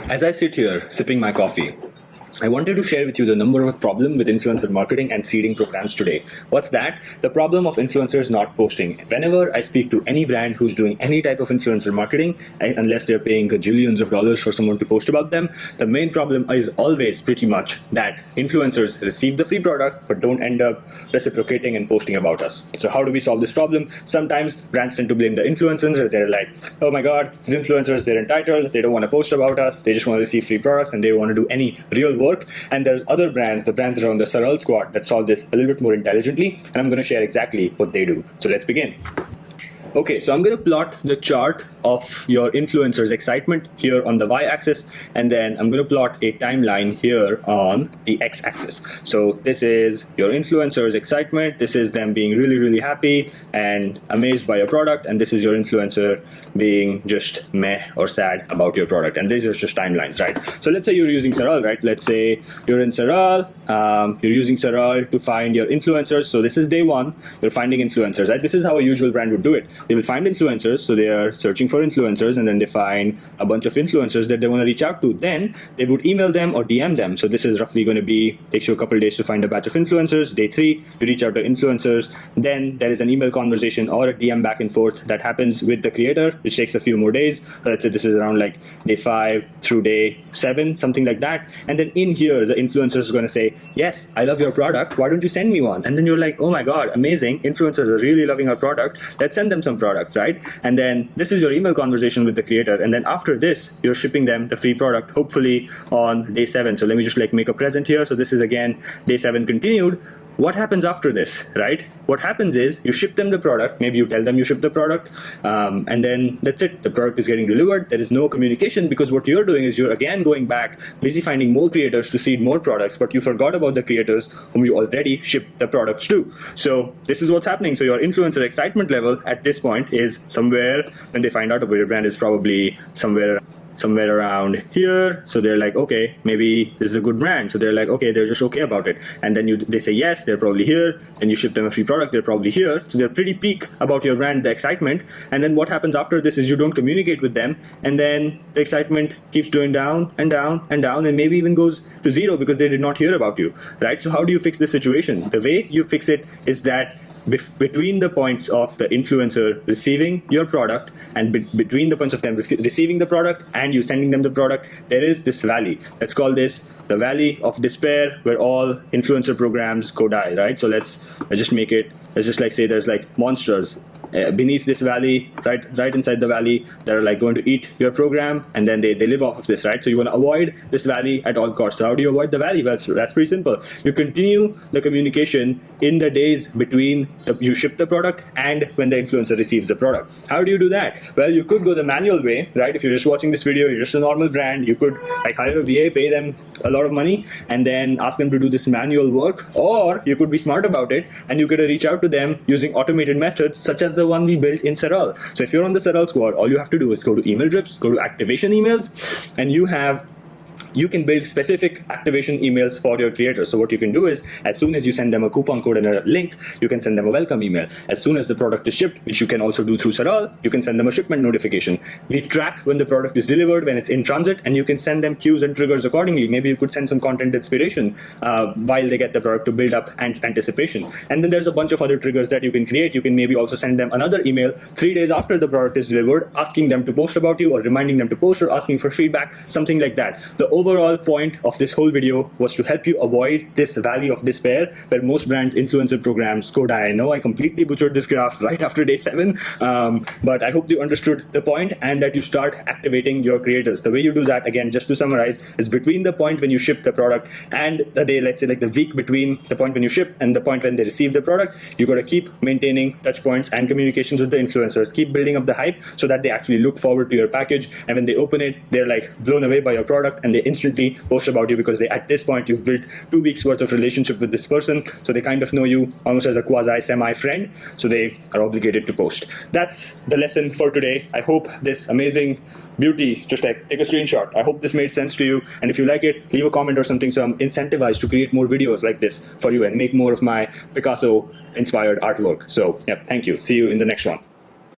As I sit here sipping my coffee, I wanted to share with you the number one problem with influencer marketing and seeding programs today. What's that? The problem of influencers not posting. Whenever I speak to any brand who's doing any type of influencer marketing, unless they're paying gajillions of dollars for someone to post about them, the main problem is always pretty much that influencers receive the free product but don't end up reciprocating and posting about us. So how do we solve this problem? Sometimes brands tend to blame the influencers. They're like, oh my god, these influencers, they're entitled, they don't want to post about us, they just want to receive free products and they don't want to do any real work. And there's other brands, the brands that are on the SARAL squad, that solve this a little bit more intelligently, and I'm going to share exactly what they do. So let's begin. Okay, so I'm going to plot the chart of your influencer's excitement here on the y-axis, and then I'm going to plot a timeline here on the x-axis. So this is your influencer's excitement, this is them being really, really happy and amazed by your product, and this is your influencer being just meh or sad about your product. And these are just timelines, right? So let's say you're using SARAL, right? Let's say you're in SARAL, you're using SARAL to find your influencers. So this is day one, you're finding influencers, right? This is how a usual brand would do it. They will find influencers, so they are searching for influencers, and then they find a bunch of influencers that they want to reach out to. Then they would email them or DM them. So this is roughly going to be, takes you a couple of days to find a batch of influencers. Day 3, you reach out to influencers. Then there is an email conversation or a DM back and forth that happens with the creator, which takes a few more days. Let's say this is around like day 5 through day 7, something like that. And then in here, the influencer is going to say, yes, I love your product. Why don't you send me one? And then you're like, oh my God, amazing. Influencers are really loving our product. Let's send them some product, right? And then this is your email conversation with the creator, and then after this you're shipping them the free product, hopefully on day 7. So let me just like make a present here. So this is again day 7 continued. What happens after this, right? What happens is you ship them the product, maybe you tell them you ship the product, and then that's it. The product is getting delivered. There is no communication, because what you're doing is you're again going back, busy finding more creators to seed more products, but you forgot about the creators whom you already shipped the products to. So this is what's happening. So your influencer excitement level at this point is somewhere, when they find out about your brand, is probably somewhere around here. So they're like, okay, maybe this is a good brand. So they're like, okay, they're just okay about it. And then they say yes, they're probably here. And you ship them a free product, they're probably here. So they're pretty peak about your brand, the excitement. And then what happens after this is you don't communicate with them, and then the excitement keeps going down and down and down, and maybe even goes to 0 because they did not hear about you, right? So how do you fix this situation? The way you fix it is that between the points of the influencer receiving your product and between the points of them receiving the product and you sending them the product, there is this valley. Let's call this the valley of despair, where all influencer programs go die, right? So let's just make it, let's just like say there's like monsters beneath this valley, right inside the valley, that are like going to eat your program, and then they live off of this, right? So you want to avoid this valley at all costs. So how do you avoid the valley? Well, that's pretty simple. You continue the communication in the days between you ship the product and when the influencer receives the product. How do you do that? Well, you could go the manual way, right? If you're just watching this video, you're just a normal brand, you could like hire a VA, pay them a lot of money, and then ask them to do this manual work. Or you could be smart about it and you could reach out to them using automated methods such as the one we built in SARAL. So if you're on the SARAL squad, all you have to do is go to email drips, go to activation emails, and you can build specific activation emails for your creators. So what you can do is, as soon as you send them a coupon code and a link, you can send them a welcome email. As soon as the product is shipped, which you can also do through SARAL, you can send them a shipment notification. We track when the product is delivered, when it's in transit, and you can send them cues and triggers accordingly. Maybe you could send some content inspiration while they get the product to build up anticipation. And then there's a bunch of other triggers that you can create. You can maybe also send them another email 3 days after the product is delivered, asking them to post about you or reminding them to post or asking for feedback, something like that. The overall point of this whole video was to help you avoid this valley of despair where most brands' influencer programs go die. I know I completely butchered this graph right after day 7, but I hope you understood the point and that you start activating your creators. The way you do that, again, just to summarize, is between the point when you ship the product and the day, let's say like the week between the point when you ship and the point when they receive the product, you got to keep maintaining touch points and communications with the influencers. Keep building up the hype so that they actually look forward to your package, and when they open it, they're like blown away by your product and they instantly post about you, because at this point you've built 2 weeks worth of relationship with this person, so they kind of know you almost as a quasi semi friend, so they are obligated to post. That's the lesson for today. I hope this amazing beauty, just like take a screenshot. I hope this made sense to you, and if you like it, leave a comment or something so I'm incentivized to create more videos like this for you and make more of my Picasso inspired artwork. So yeah, thank you. See you in the next one.